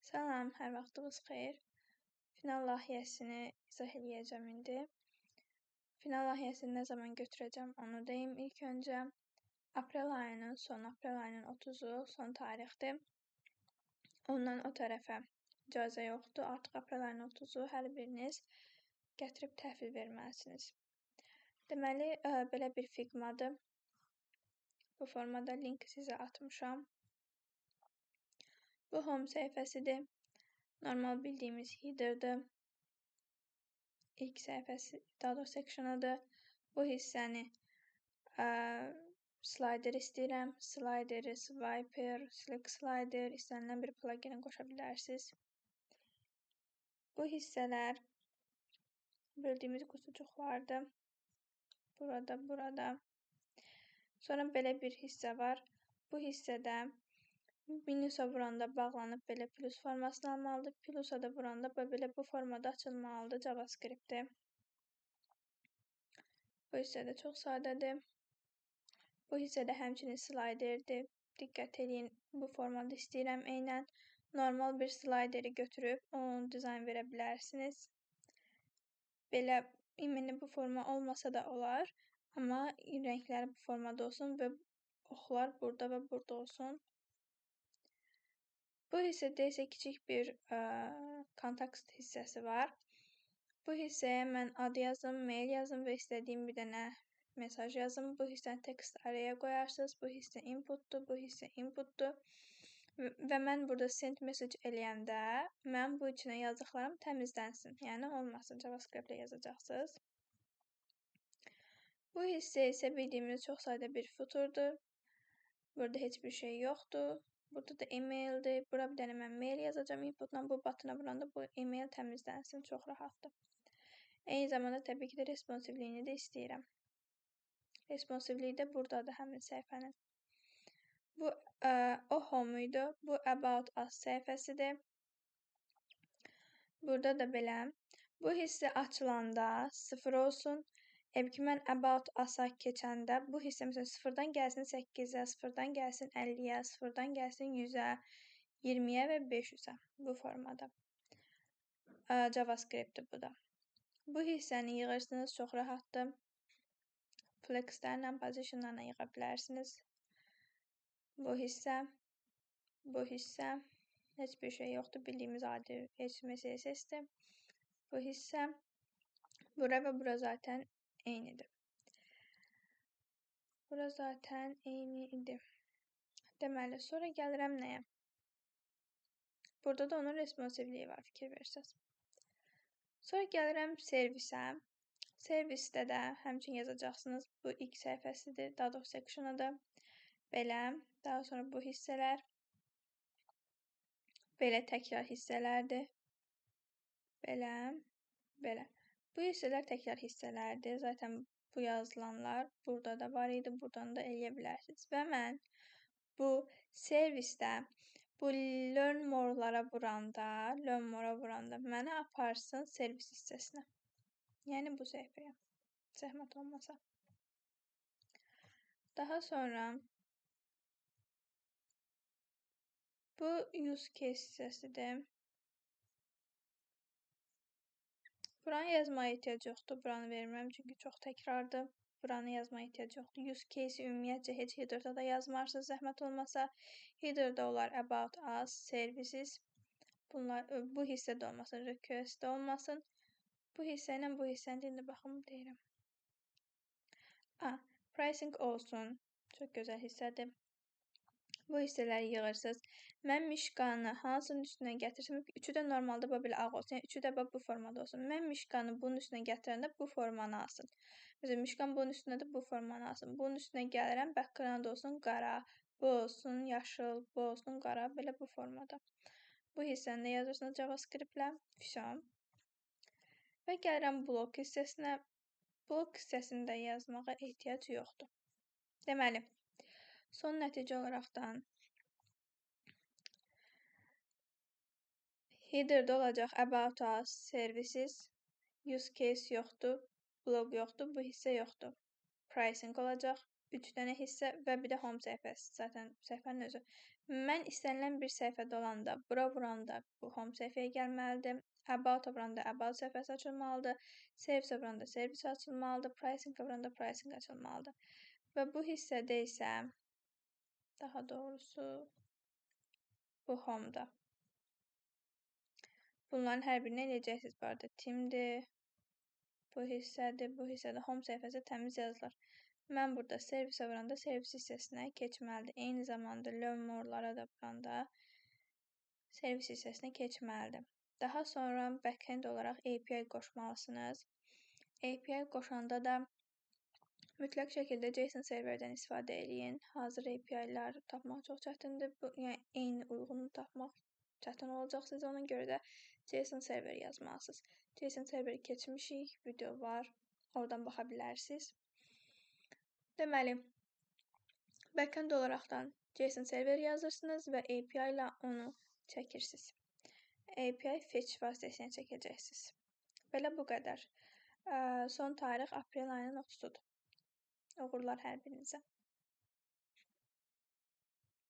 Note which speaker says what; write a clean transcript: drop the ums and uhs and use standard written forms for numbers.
Speaker 1: Salam, hər vaxtınız xeyir. Final layihəsini izah eləyəcəm indi. Final layihəsini nə zaman götürəcəm, onu deyim. İlk öncə aprel ayının 30-u son tarixdir. Ondan o tərəfə icazə yoxdur. Artıq aprel ayının 30-u hər biriniz gətirib təhvil verməlisiniz. Deməli, belə bir figmadır. Bu formada linki sizə atmışam. Bu home səhifəsidir. Normal bildiyimiz header'dır. İlk səhifəsi, daha doğrusu section'ıdır. Bu hissəni slider istəyirəm. Slideri, swiper, slick slider, istənilən bir plugin qoşa bilərsiniz. Bu hissələr böldüyümüz qutucuqlardır. Burada. Sonra belə bir hissə var. Bu hissədə minusa vuranda bağlanıb belə plus formasını almalıdır. Plusa da vuranda belə bu formada açılmalıdır JavaScript-i. Bu hissədə çox sadədir. Bu hissədə həmçinin sliderdir. Diqqət edin, bu formada istəyirəm. Eynən normal bir slideri götürüb onun dizayn verə bilərsiniz. Belə bu forma olmasa da olar. Amma rəngləri bu formada olsun və oxlar burada və burada olsun. Bu hissədə isə kiçik bir kontakt hissəsi var. Bu hissəyə mən ad yazım, mail yazım və istədiyim bir dənə mesaj yazım. Bu hissəni text araya qoyarsınız. Bu hissə inputdur, bu hissə inputdur. Və mən burada send message eləyəndə mən bu içinə yazdıqlarım təmizlənsin. Yəni olmasın, JavaScript ilə yazacaqsınız. Bu hissə isə bildiyimiz çox sadə bir footer'dır. Burada heç bir şey yoxdur. Burada da e-maildir. Bura bir dənə mən mail yazacağım. Inputla bu butona vuranda bu e-mail təmizlənsin. Çox rahatdır. Eyni zamanda təbii ki də responsivliyini də istəyirəm. Responsivliyi də buradadır həmin səhifənin. Bu o home idi. Bu about us səhifəsidir. Burada da belə. Bu hissə açılanda 0 olsun. Ki mən about us-a keçəndə bu hissə məsələn 0-dan gəlsin 8-ə, 0-dan gəlsin 50-yə, 0-dan gəlsin 100-ə, 20-yə və 500-ə bu formada. JavaScript-dir bu da. Bu hissəni yığırsınız, çox rahatdır. Flexlərlə, positionlarla yığa bilərsiniz. Bu hissə, heç bir şey yoxdur, bildiyimiz adi HTML-CSS-dir. Bu hissə, bura və bura zaten eynidir. Bura zaten eyni idi. Deməli, sonra gəlirəm nəyə? Burada da onun responsivliyi var, fikir verirsiniz. Sonra gəlirəm servisə. Servisdə də həmçinin yazacaqsınız. Bu ilk səhifəsidir, daha doğrusu section'ıdır. Belə, daha sonra bu hissələr. Belə təkrar hissələrdir. Belə. Bu hissələr təkrar hissələrdir. Zaten bu yazılanlar burada da var idi. Buradan da eləyə bilərsiniz. Və mən bu servisdə bu learn more-lara vuranda mənə aparsın servis hissəsinə. Yəni bu səhifəyə. Zəhmət olmasa. Daha sonra bu use case hissəsidir. Buranı yazmaya ehtiyac yoxdur. Buranı vermirəm çünki çox təkrardır. Buranı yazmaya ehtiyac yoxdur. Use case ümumiyyətcə heç header-da da yazmarsınız zəhmət olmasa. Header-da olar about us, services. Bunlar bu hissədə olmasın, request-də olmasın. Bu hissə ilə bu hissəni indi baxım deyirəm. Pricing olsun. Çox gözəl hissədir. Bu hissələri yığırsınız. Mən mişqanı hansının üstünə gətirsəm, üçü də normalda belə ağ olsun. Yəni üçü də bu formada olsun. Mən mişqanı bunun üstünə gətirəndə bu formanı alsın. Məsələn, mişqan bunun üstünə də bu formanı alsın. Bunun üstünə gəlirəm, background olsun qara, bu olsun yaşıl, bu olsun qara, belə bu formada. Bu hissəni də yazırsınız JavaScript-lə. Fişam. Və gəlirəm blok hissəsinə. Blok hissəsində yazmağa ehtiyac yoxdur. Deməli, son nəticə olaraqdan header-də olacaq about us, services, use case yoxdur, blog yoxdur, bu hissə yoxdur. Pricing olacaq, 3 dənə hissə və bir də home səhifəsi, zaten səhifənin özü. Mən istənilən bir səhifədə olanda, bura vuranda bu home səhifəyə gəlməlidir. About vuranda about səhifəsi açılmalıdır. Service vuranda service açılmalıdır. Pricing vuranda pricing açılmalıdır. Və bu hissədə isə, daha doğrusu bu home-da. Bunların hər birini eləyəcəksiniz. Bu arada timdir. Bu hissədir. Bu hissədə home səhifəsi təmiz yazılır. Mən burada servisə vuranda servis hissəsinə keçməlidir. Eyni zamanda learn more-lara da vuranda servis hissəsinə keçməlidir. Daha sonra backend olaraq API qoşmalısınız. API qoşanda da mütləq şəkildə JSON serverdən istifadə edin. Hazır API-lər tapmaq çox çətindir. Yəni eyni uyğunu tapmaq çətin olacaq sizə. Ona görə də JSON server yazmalısınız. JSON serveri keçmişik, video var. Oradan baxa bilərsiniz. Deməli, backend olaraqdan JSON server yazırsınız və API ilə onu çəkirsiniz. API fetch vasitəsilə çəkəcəksiniz. Belə bu qədər. Son tarix aprel ayının 30-udur. Uğurlar hər birinizə.